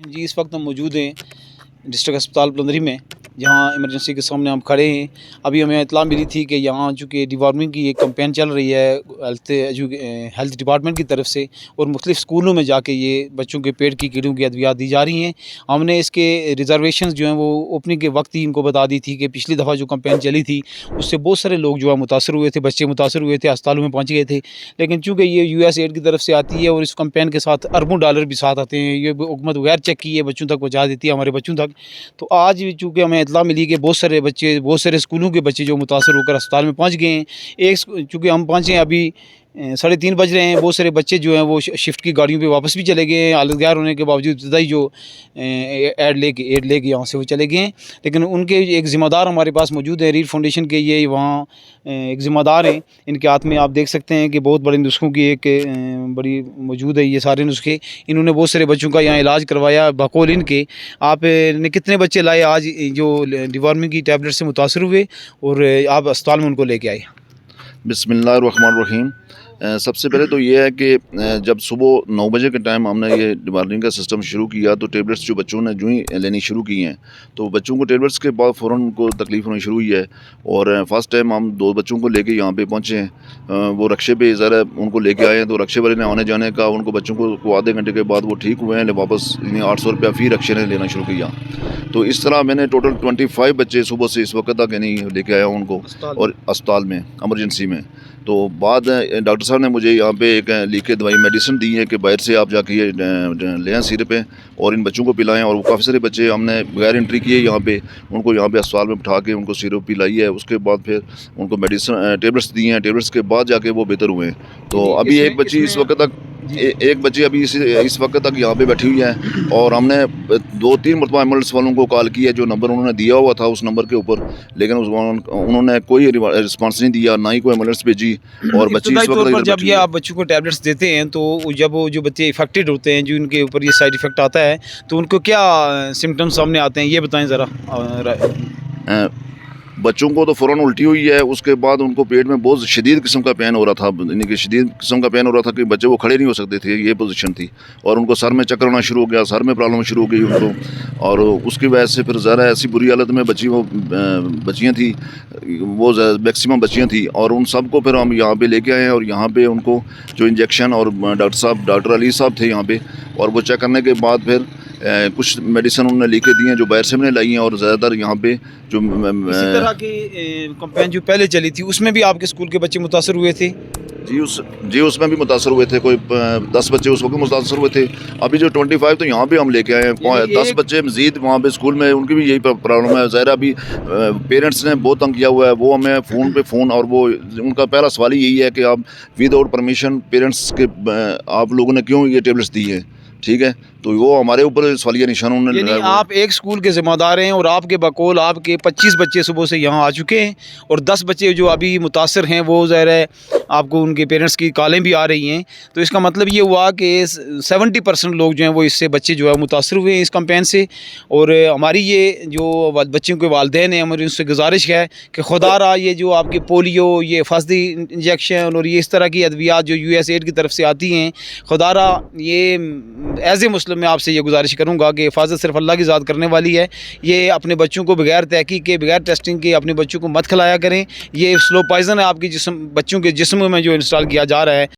जी इस वक्त हम मौजूद हैं डिस्ट्रिक्ट अस्पताल पलंदरी में, जहाँ इमरजेंसी के सामने हम खड़े हैं। अभी हमें इत्तला मिली थी कि यहाँ चूँकि डिवार्मिंग की एक कैंपेन चल रही है हेल्थ डिपार्टमेंट की तरफ से, और मुख्तलिफ स्कूलों में जाके ये बच्चों के पेट की कीड़ों की अद्वियात दी जा रही हैं। हमने इसके रिजर्वेशन जो हैं वो ओपनिंग के वक्त ही इनको बता दी थी कि पिछली दफ़ा जो कैंपेन चली थी उससे बहुत सारे लोग जो है मुतासर हुए थे, बच्चे मुतासर हुए थे, अस्पतालों में पहुँच गए थे। लेकिन चूँकि ये USAID की तरफ से आती है और इस कैंपेन के साथ अरबों डॉलर भी साथ आते हैं, ये हुकूमत बगैर चेक किए बच्चों तक पहुँचा देती है, हमारे बच्चों तक। तो आज चूँकि हमें इत्तला मिली कि बहुत सारे स्कूलों के बच्चे जो मुतासर होकर अस्पताल में पहुँच गए हैं। चूँकि हम पहुँचे हैं अभी 3:30 बज रहे हैं, बहुत सारे बच्चे जो हैं वो शिफ्ट की गाड़ियों पे वापस भी चले गए हैं, हालत गैर होने के बावजूद इब्तदाई जो एड लेके यहाँ से वो चले गए हैं। लेकिन उनके एक ज़िम्मेदार हमारे पास मौजूद है, रीड फाउंडेशन के ये वहाँ एक ज़िम्मेदार हैं। इनके हाथ में आप देख सकते हैं कि बहुत बड़े नुस्खों की एक बड़ी मौजूद है, ये सारे नुस्खे। इन्होंने बहुत सारे बच्चों का यहाँ इलाज करवाया बकौल इनके। आपने कितने बच्चे लाए आज जो डिवॉर्मिंग की टैबलेट से मुतासर हुए और आप अस्पताल में उनको लेके आए? बिस्मिल्लाहिर्रहमानिर्रहीम। सबसे पहले तो ये है कि जब सुबह 9 बजे के टाइम हमने ये डिवार्मिंग का सिस्टम शुरू किया तो टेबलेट्स जो बच्चों ने जो ही लेनी शुरू की हैं, तो बच्चों को टेबलेट्स के बाद फ़ौरन उनको तकलीफ़ होनी शुरू हुई है। और फर्स्ट टाइम हम 2 बच्चों को लेके यहाँ पे पहुँचे हैं। वो रक्शे पे ज़रा उनको लेके आए हैं, तो रक्शे वाले ने आने जाने का उनको बच्चों को आधे घंटे के बाद वो ठीक हुए हैं, वापस 800 रुपया फ़ी रक्शे ने लेना शुरू किया। तो इस तरह मैंने टोटल 25 बच्चे सुबह से इस वक्त तक यानी लेके आया हूँ उनको, और अस्पताल में एमरजेंसी में। तो बाद डॉक्टर साहब ने मुझे यहाँ पे एक लिख के दवाई मेडिसिन दी है कि बाहर से आप जाके ये लें सिरप पे और इन बच्चों को पिलाएं। और वो काफ़ी सारे बच्चे हमने बगैर एंट्री किए यहाँ पे उनको यहाँ पे अस्पताल में बिठा के उनको सिरप पिलाई है। उसके बाद फिर उनको मेडिसिन टेबलेट्स दी हैं, टेबलेट्स के बाद जाके वो बेहतर हुए हैं। तो अभी एक बच्ची इस वक्त तक एक बच्ची अभी इस वक्त तक यहाँ पे बैठी हुई है, और हमने 2-3 मरतबा एम्बुलेंस वालों को कॉल की है जो नंबर उन्होंने दिया हुआ था उस नंबर के ऊपर, लेकिन उन्होंने कोई रिस्पांस नहीं दिया, ना ही कोई एम्बुलेंस भेजी। और बच्ची इस वक्त जब ये आप बच्चों को टैबलेट्स देते हैं तो जब वो जो बच्चे इफेक्टेड होते हैं, जो इनके ऊपर ये साइड इफेक्ट आता है, तो उनको क्या सिम्टम्स सामने आते हैं ये बताएं ज़रा। बच्चों को तो फ़ौरन उल्टी हुई है, उसके बाद उनको पेट में बहुत शदीद किस्म का पेन हो रहा था, यानी कि शदीद किस्म का पेन हो रहा था कि बच्चे वो खड़े नहीं हो सकते थे, ये पोजीशन थी। और उनको सर में चक्कर आना शुरू हो गया, सर में प्रॉब्लम शुरू हो गई उनको, और उसकी वजह से फिर ज़रा ऐसी बुरी हालत में बच्चियाँ थी, वो मैक्सिमम बच्चियाँ थी। और उन सब को फिर हम यहाँ पे लेके आए हैं, और यहाँ पे उनको जो इंजेक्शन, और डॉक्टर अली साहब थे यहाँ पे, और वो चेक करने के बाद फिर कुछ मेडिसिन उन्होंने लिख के दी हैं जो बाहर से मैंने लाई हैं। और ज़्यादातर यहाँ पे जो इसी तरह की कैंपेन जो पहले चली थी उसमें भी आपके स्कूल के बच्चे मुतासर हुए थे? जी उसमें भी मुतासर हुए थे, कोई 10 बच्चे उस वक्त मुतासर हुए थे। अभी जो 25 तो यहाँ पे हम लेके आए हैं, 10 बच्चे मज़ीद वहाँ पे स्कूल में, उनकी भी यही प्रॉब्लम है। ज़ाहिर अभी पेरेंट्स ने बहुत तंग किया हुआ है, वो हमें फ़ोन और वो उनका पहला सवाल यही है कि आप विदाउट परमिशन पेरेंट्स के आप लोगों ने क्यों ये टेबलेट्स दी हैं, ठीक है। तो वो हमारे ऊपर सवालिया निशान उन्होंने लगाया। आप एक स्कूल के ज़िम्मेदार हैं और आपके बकौल आपके 25 बच्चे सुबह से यहाँ आ चुके हैं, और 10 बच्चे जो अभी मुतासर हैं वो ज़ाहिर है आपको उनके पेरेंट्स की कॉलें भी आ रही हैं। तो इसका मतलब ये हुआ कि 70% लोग जो हैं वो इससे बच्चे जो है मुतासर हुए हैं इस कैंपेन से। और हमारी ये जो बच्चों के वालिदैन हैं, हमारी उनसे गुजारिश है कि खुदारा ये जो आपके पोलियो, ये फसदी इंजेक्शन और ये इस तरह की अद्वियात जो USAID की तरफ से आती हैं, खुदारा ये एज ए मुस्लिम मैं आपसे ये गुजारिश करूँगा कि हिफाजत सिर्फ अल्लाह की ज़ात करने वाली है। ये अपने बच्चों को बगैर तहकीक के, बगैर टेस्टिंग के अपने बच्चों को मत खिलाया करें। ये स्लो पॉइज़न है आपकी बच्चों के जिस्म में जो इंस्टॉल किया जा रहा है।